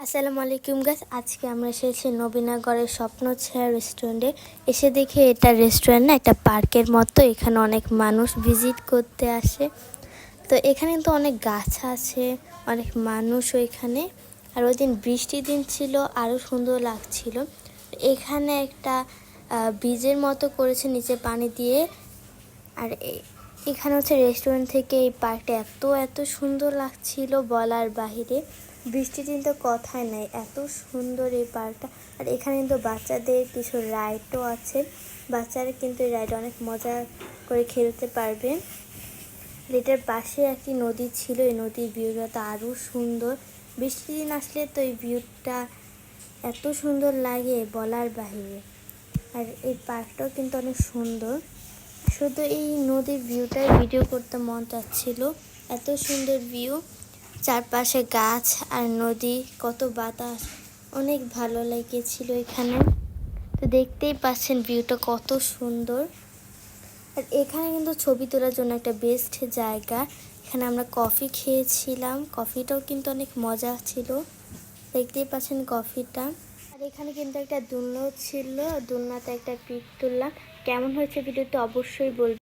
আসসালামু আলাইকুম গাইস, আজকে আমরা এসেছি নবীনগরের স্বপ্নছায়া রেস্টুরেন্টে। এসে দেখে এটা রেস্টুরেন্ট না, একটা পার্কের মতো। এখানে অনেক মানুষ ভিজিট করতে আসে। তো এখানে কিন্তু অনেক গাছ আছে, অনেক মানুষও এখানে। আর ওই দিন বৃষ্টির দিন ছিল, আরও সুন্দর লাগছিল। এখানে একটা ব্রিজের মতো করেছে নিচে পানি দিয়ে। আর এখানে হচ্ছে রেস্টুরেন্ট থেকে এই পার্কটা এত এত সুন্দর লাগছিল বলার বাহিরে। বৃষ্টির দিন তো কথাই নাই, এত সুন্দর এই পার্কটা। আর এখানে কিন্তু বাচ্চাদের কিছু রাইডও আছে, বাচ্চারা কিন্তু এই রাইড অনেক মজা করে খেলতে পারবে। এটার পাশে একটি নদী ছিল, এই নদীর ভিউটা তো আরও সুন্দর। বৃষ্টির দিন আসলে তো এই ভিউটা এত সুন্দর লাগে বলার বাহিরে। আর এই পার্কটাও কিন্তু অনেক সুন্দর। শুধু এই নদীর ভিউটাই ভিডিও করতে মন চাচ্ছিল, এত সুন্দর ভিউ। চারপাশে গাছ আর নদী, কত বাতাস, অনেক ভালো লেগেছিল এখানে। তো দেখতেই পাচ্ছেন ভিউটা কত সুন্দর। আর এখানে কিন্তু ছবি তোলার জন্য একটা বেস্ট জায়গা। এখানে আমরা কফি খেয়েছিলাম, কফিটাও কিন্তু অনেক মজা ছিল। দেখতেই পাচ্ছেন কফিটা। আর এখানে কিন্তু একটা দোলনাও ছিল, দোলনাতে একটা পিক তুললাম। কেমন হয়েছে ভিডিওটা অবশ্যই বলবেন।